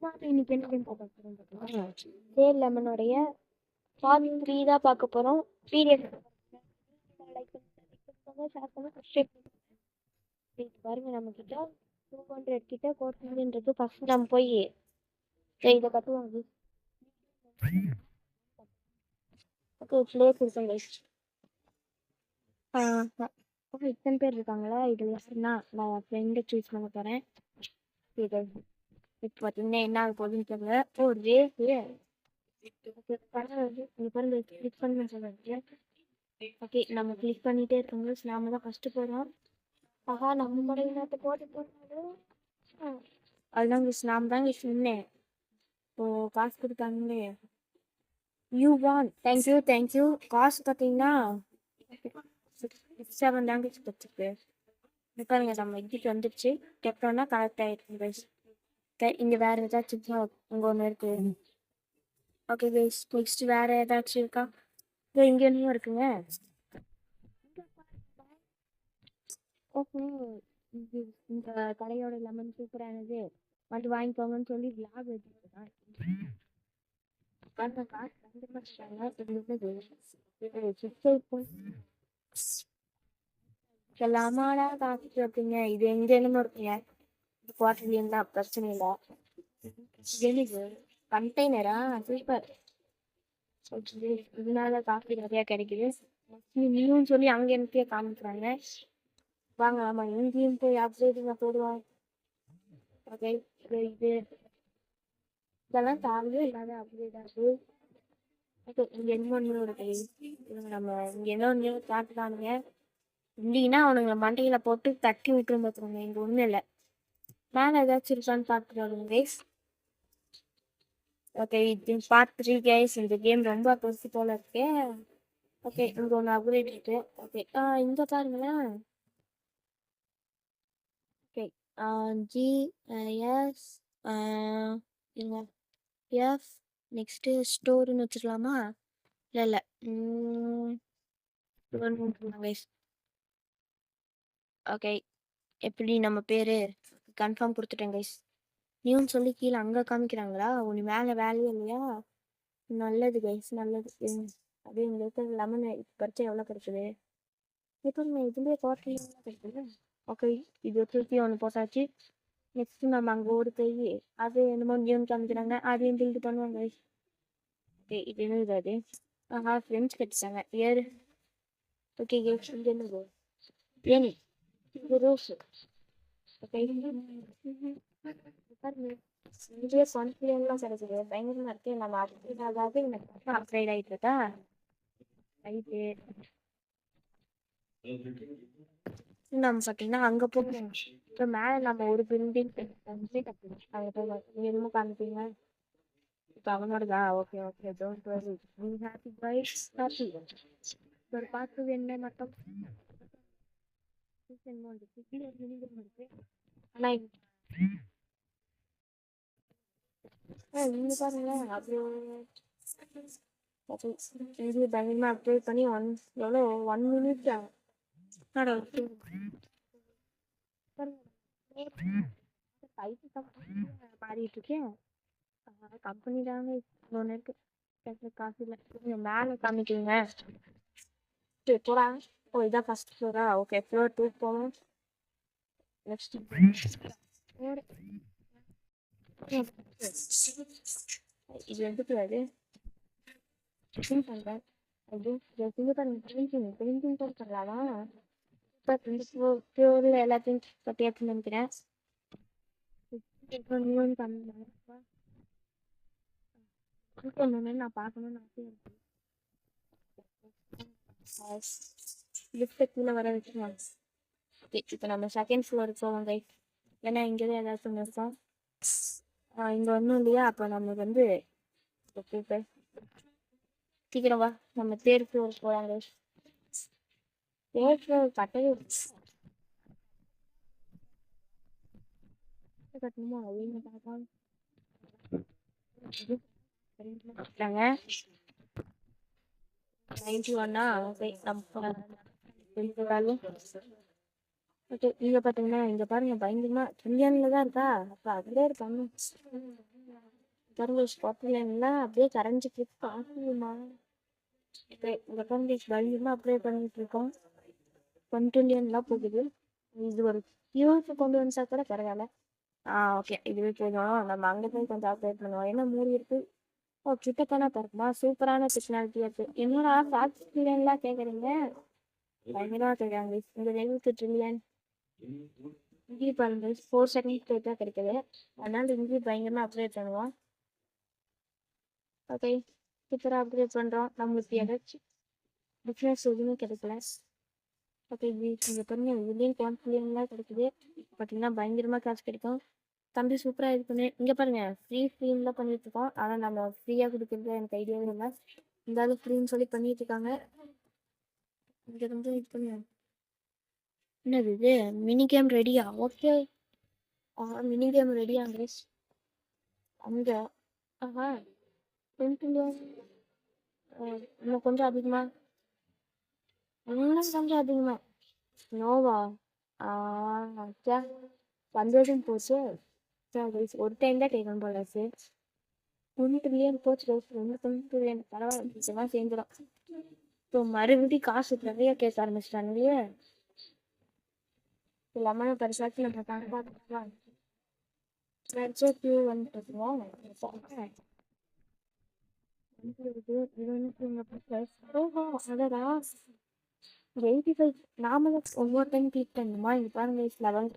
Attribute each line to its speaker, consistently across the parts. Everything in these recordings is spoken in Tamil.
Speaker 1: இன்னைக்கு என்ன கேம் பார்க்க போறோம் பார்த்தீங்கன்னா சேல் லெமனோடைய பார்ட் 3 தான் பார்க்க போறோம். பீரியட் லைக் பண்ணுங்க, ஷேர் பண்ணுங்க, சப்ஸ்கிரைப் பண்ணுங்க. பாருங்க நம்ம கிட்ட 200 கிட்ட கோட்ன்றது ஃபர்ஸ்ட் நம்ம போய் இதை கட்டுவோம். ஓகே ப்ளே கொடுத்தோம் கைஸ். ஓகே இத்தனை பேர் இருக்காங்களா? இது யாருன்னா நான் ஃப்ரெண்டை சூஸ் பண்ண போகிறேன். இது இப்போ பார்த்தீங்கன்னா என்ன ஆக போகுதுன்னு தெரியல. ஓ ரேஸ் கிளிக் பண்ண சொல்லுங்க. ஓகே நம்ம கிளிக் பண்ணிட்டே இருக்கோங்க. நாம தான் ஃபர்ஸ்ட் போகிறோம். ஆஹா நம்ம கூட இன்னத்தை போட்டு போனாலும் அதுதான் நாம தாங்க சொன்னேன். இப்போ காசு கொடுத்தாங்களே. You van thank you. காசு பார்த்தீங்கன்னா 7 லாங்குவேஜ் கொடுத்துருக்கு. பாருங்க நம்ம இதுக்கு வந்துடுச்சு. டெப்டோன்னா கனெக்ட் ஆகிருக்கு கைஸ். இங்கே வேறு ஏதாச்சும் அங்கே ஒன்று இருக்கு. ஓகே கைஸ் நெக்ஸ்ட் வேறு ஏதாச்சும் இருக்கா? இங்கே ஒன்றும் இருக்குங்க. ஓகே இந்த கடையோட லெமன் சூப்பரானது வந்து வாங்கிக்கோங்கன்னு சொல்லி விளாக் வச்சுருக்கேன். எல்லாமாடா காசு வைப்பீங்க. இது எங்க என்னமோ இருக்குங்க. குவார்டர்லியும் தான் பிரச்சனை இல்லை. கண்டெய்னரா சூப்பர். இதனால காஃபி நிறையா கிடைக்குது. நீயும் சொல்லி அங்க எனக்கே காமிக்கிறாங்க. வாங்க ஆமா இங்கேயும் போய் அப்டேட் போடுவோம். ஓகே இது இதெல்லாம் தாவே இல்லாத அப்டேட் ஆகுது. ஓகே இங்க இன்னொன்று இருக்கு. நம்ம இங்க இன்னொன்று காட்டுதானுங்க. இல்லைன்னா அவனுங்க மண்டையில போட்டு தட்டி விட்டுரும் பார்த்துருங்க. இங்க ஒன்றும் இல்லை. மேலே ஏதாச்சும் இருக்கான்னு பார்த்துருவாங்க கைஸ். ஓகே இது பார்ட் 3 கைஸ். இந்த கேம் ரொம்ப பெருசு போல இருக்கு. ஓகே இங்கே ஒன்று அப்கிரேட் இருக்கு. ஓகே இங்கே பாருங்களேன். ஓகே ஜிஎஸ் எஃப் நெக்ஸ்ட்டு ஸ்டோர்னு வச்சுக்கலாமா? இல்லை கைஸ். ஓகே எப்படி நம்ம பேர் கன்ஃபார்ம் கொடுத்துட்டேன் கைஸ். நீயும் சொல்லி கீழே அங்கே காமிக்கிறாங்களா? உனக்கு மேலே வேலையே இல்லையா? நல்லது கைஸ் நல்லது. அப்படியே இங்கே இருக்கிற லெமன் பறிச்சா எவ்வளோ கிடைக்குது? இப்போ இதுலேயே குவார்டர்லியும் கிடைக்குது. ஓகே இது திருப்பி ஒன்று போட்டாச்சு. நெக்ஸ்ட் நம்ம அங்கே ஓடி போய் அது என்னமோ நியூன் காமிக்கிறாங்க. அதையும் பில்டு பண்ணுவாங்க கைஸ். ஓகே இது என்னது அது? ஃப்ரெண்ட்ஸ் கட்டிச்சாங்க ஏறு. ஓகே கைஸ் இது என்னது? ஏனி இது ரோஸு. ஓகே இதுவே கான்ஃபிடென்ட்லாம் கிடைக்குது. பயங்கரமாக இருக்கு. நம்ம அப்கிரேட் எனக்கு அப்கிரேட் ஆகிட்டு இருக்கா ரைட்டு. நம்ம பார்த்தீங்கன்னா அங்கே போகணும். இப்போ மேலே நம்ம ஒரு பில்டிங் கம்ப்ளீட் அங்கே போய் என்னமோ காமிப்பீங்க. இப்போ அவனோடதா? Okay don't worry. நீ ஹாப்பி கைஸ் ஹாப்பி. ஒரு பார்த்து என்ன மட்டும் இருக்கு. ஆனால் இங்கே பாருங்களேன் அப்படியே இது பயங்கரமாக அப்டேட் பண்ணி எவ்வளோ 1 மினிட் மாறிட்டு இருக்கேன். கம்பெனி தாங்க ஒன்று இருக்கு. காசு இல்லை. மேலே காமிக்குங்க. போடா. ஓ இதான் ஃபர்ஸ்ட் ஃப்ளோரா? ஓகே ஃப்ளோர் 2 போவோம். நெக்ஸ்ட் இது எடுத்துட்டு அது பண்ணுறேன். அது பெயிண்டிங் கூட பண்ணலாமா? இப்போ ஃப்ளோரில் எல்லாத்தையும் கட்டியாச்சுன்னு நினைக்கிறேன். நான் பார்க்கணும்னு ஆசையாக இருக்கு. லிஃப்ட்டை கீழே வர வச்சுருவாங்க. இப்போ நம்ம செகண்ட் ஃப்ளோருக்கு போவோம் கைஸ். ஏன்னா இங்கே தான் ஏதாச்சும் இருக்கோம். இங்கே ஒன்றும் இல்லையா? அப்போ நமக்கு வந்து ஓகே சீக்கிரம் வா. நம்ம தேர்ட் ஃப்ளோர் போகலாம் கைஸ். தேர்ட் ஃப்ளோர் கட்டவே கட்டணுமா? அவங்க பார்க்கலாம். 91 ஓகே நம்ம ஓகே இங்கே பார்த்தீங்கன்னா இங்கே பாருங்க பயங்கரமாக துல்லியானில் தான் இருக்கா? அப்போ அதிலே இருக்காங்க. பாருங்க ஸ்பாட்லாம் அப்படியே கரைஞ்சிட்டு இருக்கு பாக்கணுமா. இந்த பாருங்க பயங்கரமா அப்ளை பண்ணிட்டு இருக்கோம். 1 ட்ரில்லியன்லாம் போகுது. இது ஒரு பியூருக்கு கொண்டு வந்துச்சா கூட பரவாயில்ல. ஓகே இதுவே போதும். நம்ம அங்கே போய் கொஞ்சம் அப்டேட் பண்ணுவோம். என்ன மூடி இருக்கு. கிட்ட போனா பாருக்குமா சூப்பரான பர்சனாலிட்டி இருக்கு. என்னடா 5 ட்ரில்லியன்லாம் கேட்குறீங்க. பயங்கரமா கேட்குறாங்க. இந்த லெவலுக்கு ட்ரில்லியன் இங்கே பாருங்க 4 செகண்ட் தான் கிடைக்குது. அதனால இங்கே பயங்கரமா அப்டேட் பண்ணுவோம். ஓகே சூப்பராக அப்டேட் பண்ணுறோம். நம்மளுக்கு ஏதாச்சும் டிஃப்ரென்ஸ் எதுவுமே கிடைக்கல. ஓகே இங்கே பாருங்க இதுலேயும் 1 ட்ரில்லியன்லாம் கிடைக்குது. பார்த்தீங்கன்னா பயங்கரமாக காசு கிடைக்கும். தம்பி சூப்பராக இது பண்ணு. இங்கே பாருங்க ஃப்ரீம் தான் பண்ணிட்டு இருக்கோம். ஆனால் நம்ம ஃப்ரீயாக கொடுக்குறது எனக்கு ஐடியாவே இல்லை. இருந்தாலும் ஃப்ரீன்னு சொல்லி பண்ணிட்டு இருக்காங்க. இங்கே வந்து இது பண்ணு. என்னது இது மினி கேம் ரெடியா? ஓகே மினி கேம் ரெடியா கைஸ்? அங்கே ஆஹா 10 ட்ரில்லியன் இன்னும் கொஞ்சம் அதிகமாக இன்னும் கொஞ்சம் அதிகமாக நோவா சே வந்ததும் போச்சு. ஒரு டைம் தான் கேட்கணும் போல சார். 1 ட்ரில்லியன் போச்சு கைஸ். 2 ட்ரில்லியன் பரவாயில்ல நிச்சயமாக சேர்ந்துடும். இப்போ மறுபடியும் காசு நிறைய கேட்க ஆரம்பிச்சிட்டாங்களே. லெமனை பரிசாச்சு நம்ம பார்க்கலாம். கியூ வந்துட்டுருக்கோம். ஓஹோ அதடா 85 நாமளும் ஒவ்வொரு டைம் கிளிக் பண்ணணுமா? இது பாருங்க 11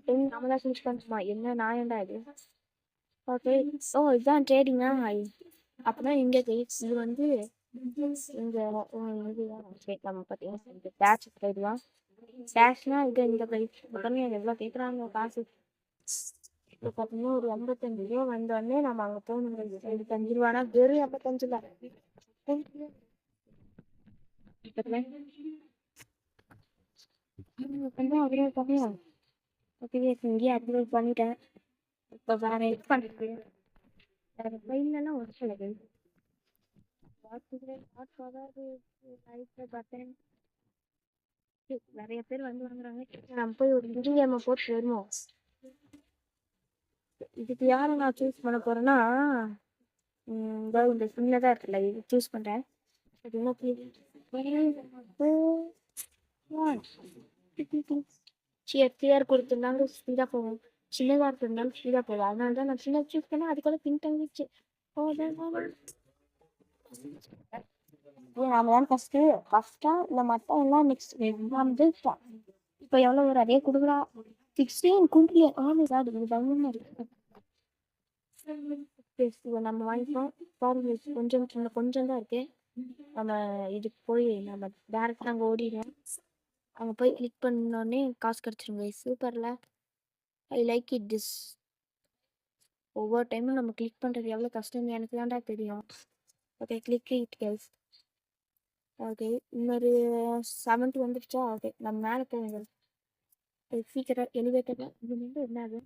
Speaker 1: டைம் நாமளா கிளிக் பண்ணணுமா? என்ன நாயண்டா இது? ஓகே இதுதான் ட்ரேடிங்கா? அப்படின்னா இங்கே இது வந்து இந்த நம்ம பார்த்தீங்கன்னா டேஷ் ட்ரேட்லாம் டேஷ்னா இது இந்த ப்ரைஸ் உடனே எவ்வளோ கேட்குறாங்க காசு. இப்போ பார்த்தீங்கன்னா ஒரு 85 ரூபா வந்தோடனே நம்ம அங்கே போகணும். 75 ரூபானா வெறும் 85 ரூபா அப்படியே பண்ணியா? ஓகே இங்கேயே அப்லோட் பண்ணிட்டேன். இப்போ வேற இது பண்ணுறது வேற ஃபைல்லாம் ஒரு சிலது பார்த்தேன். நிறைய பேர் வந்து வாங்குறாங்க. நம்ம போய் ஒரு மினி கேமை போட்டு வருவோம். இதுக்கு யாரை நான் சூஸ் பண்ண போறேன்னா இந்த சின்னதா இருக்குல்ல இது சூஸ் பண்றேன். டிஆர் கொடுத்துருந்தாலும் ஸ்பீடா போகும். சின்னதா இருந்தாலும் ஸ்பீடா போகும். அதனால தான் நான் சின்ன சூஸ் பண்ணேன். அதுக்குள்ள பின் தங்கிச்சு. நாம தான் ஃபர்ஸ்டா இல்லை மற்ற எல்லாம் நெக்ஸ்ட் வந்து இப்போ எவ்வளோ ஒரு அதே கொடுக்குறா 16 குண்டிய இது பயங்கரமா இருக்கு. நம்ம வாங்கிப்போம் பாருங்க கொஞ்சம் கொஞ்சம் தான் இருக்கு. நம்ம இதுக்கு போய் நம்ம டேரக்டா அங்கே ஓடிடுவோம். அங்கே போய் கிளிக் பண்ணோடனே காசு கிடச்சிருங்க. சூப்பர்ல ஐ லைக் இட் திஸ். ஒவ்வொரு டைமும் நம்ம கிளிக் பண்ணுறது எவ்வளோ கஷ்டம் எனக்கு தான்டா தெரியும். Okay click it guys. Okay இன்னொரு 70 வந்துடுச்சா? ஓகே நம்ம மேலே போவோங்க. சீக்கிரம் எலிவேட்டர் இது வந்து என்னது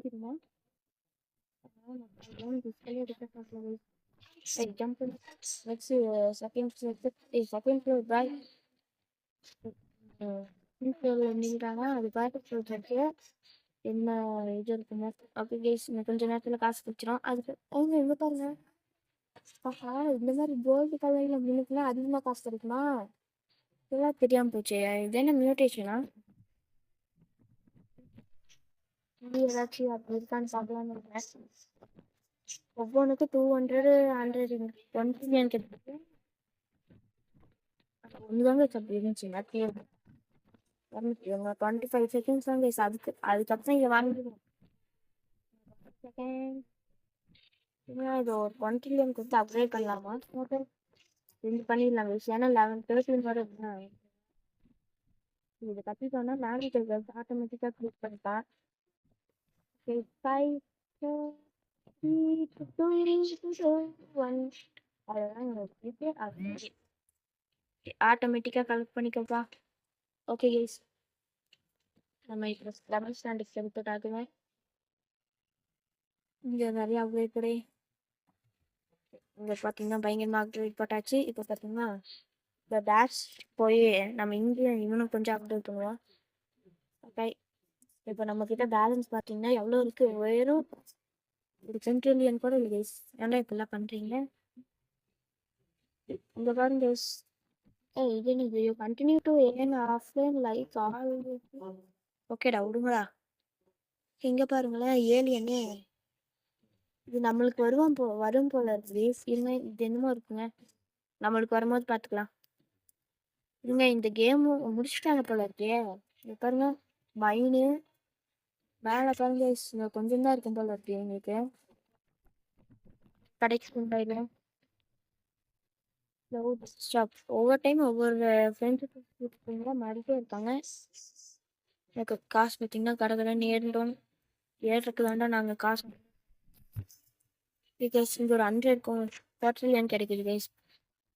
Speaker 1: தெரியுமா? ஜம்ப் நெக்ஸ்ட் செகண்ட் ஃப்ளோர் பாய் நீங்கிறாங்க. அது பார்த்து சொல்றதுக்கு என்ன இது இருக்குங்க. ஓகே கேஸ் கொஞ்ச நேரத்தில் காசு பிடிச்சிடும். அதுக்கு அவங்க எங்க பாருங்க இந்த மாதிரி கோல்டு கலர்ல மின்னுக்குலாம் அதிகமாக காசு கிடைக்குமா? இதெல்லாம் தெரியாமல் போச்சு. இது என்ன மியூட்டேஷனா? இது ஏதாச்சும் அப்படி இருக்கான்னு பார்க்கலான்னு இருக்கேன். ஒவ்வொன்றுக்கும் 200 100 1 ட்ரில்லியன் கிடைக்குது. ஒன்று தாங்க அப்படி இருந்துச்சு எல்லாத்தையும் 25 செகண்ட்ஸ் தாங்க அதுக்கப்புறம் இதை வாங்கிடுவோம். இது ஒரு 1 ட்ரில்லியன் கொடுத்து அப்கிரேட் பண்ணலாமா? இது பண்ணிடலாம் விஷயம். ஏன்னா 11 13 வரும். இதை கட்டிட்டோம்னா மேனேஜர் ஆட்டோமேட்டிக்காக கிளிக் பண்ணிப்பேன். 5 4 3 2 1 அவ்வளோதான் ஆட்டோமேட்டிக்காக கலெக்ட் பண்ணிக்கப்பா. ஓகே கைஸ் நம்ம இப்போ டபுள் ஸ்டாண்டுக்கு எடுத்துட்டாக்குவேன். இங்கே நிறைய அப்கிரேட் கூட இங்கே பார்த்தீங்கன்னா பயங்கரமாக அப்கிரேட் போட்டாச்சு. இப்போ பார்த்தீங்கன்னா இந்த டேஷ் போய் நம்ம இங்கே இவனும் கொஞ்சம் அப்டேட் பண்ணுவோம். ஓகே இப்போ நம்மக்கிட்ட பேலன்ஸ் பார்த்தீங்கன்னா எவ்வளோ இருக்குது? வெறும் ஒரு சென்ட்ரிலியன் கூட இல்லை கைஸ். ஏன்டா இப்படிலாம் பண்றீங்க? இங்க பாருங்க கைஸ். ஏய் இது நீங்க you continue to earn offline like all. ஓகேடா விடுங்கடா. இங்க பாருங்களேன் ஏலியனே. இது நம்மளுக்கு வரும் போல இருக்கு. இருங்க இது என்னமோ இருக்குங்க. நம்மளுக்கு வரும்போது பார்த்துக்கலாம். இருங்க இந்த கேம் முடிச்சுட்டாங்க போல இருக்கே. இங்க பாருங்க மைனு மேலே பாருங்க guys. இன்னும் கொஞ்சம் தான் இருக்கும் போல இருக்கு எங்களுக்கு. கடைக்கு கொண்டாயிடும். ஸ்டாப் ஒவ்வொரு டைம் ஒவ்வொரு ஃப்ரெண்ட்ஸுக்கு மாறிட்டே இருக்காங்க. எனக்கு காசு பார்த்தீங்கன்னா கடற்கடன்னு ஏறுறதுக்கு வேண்டாம் நாங்கள் காசு பிகாஸ் இங்கே ஒரு 100 குவார்டர்லியன் கிடைக்குது கைஸ்.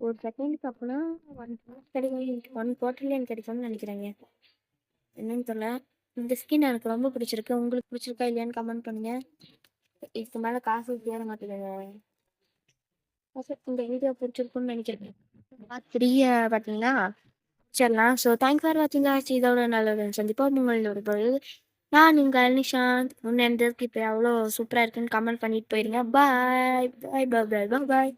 Speaker 1: ஒரு செகண்டுக்கு அப்போனா 1 கிடைக்கும் 1 குவார்டர்லியன் கிடைக்கும்னு நினைக்கிறேங்க. என்னன்னு தெரியல. இந்த ஸ்கின் எனக்கு ரொம்ப பிடிச்சிருக்கு. உங்களுக்கு பிடிச்சிருக்கா இல்லையான்னு கமெண்ட் பண்ணுங்க. இதுக்கு மேலே காசு தேர மாட்டேங்குது. இந்த வீடியோ பிடிச்சிருக்குன்னு நினைக்கிறேன். பார்ட் 3 பார்த்தீங்கன்னா சரிலாம். ஸோ தேங்க்ஸ் ஃபார் வாட்சிங் ஆச்சு. இதோட நல்ல சந்திப்போம் உங்களோட பொழுது. நான் உங்கள் நிஷாந்த். முன்னேறதுக்கு இப்போ எவ்வளோ சூப்பராக இருக்குன்னு கமெண்ட் பண்ணிட்டு போயிருங்க. பாய் பாய் பாய் பாய் பாய்.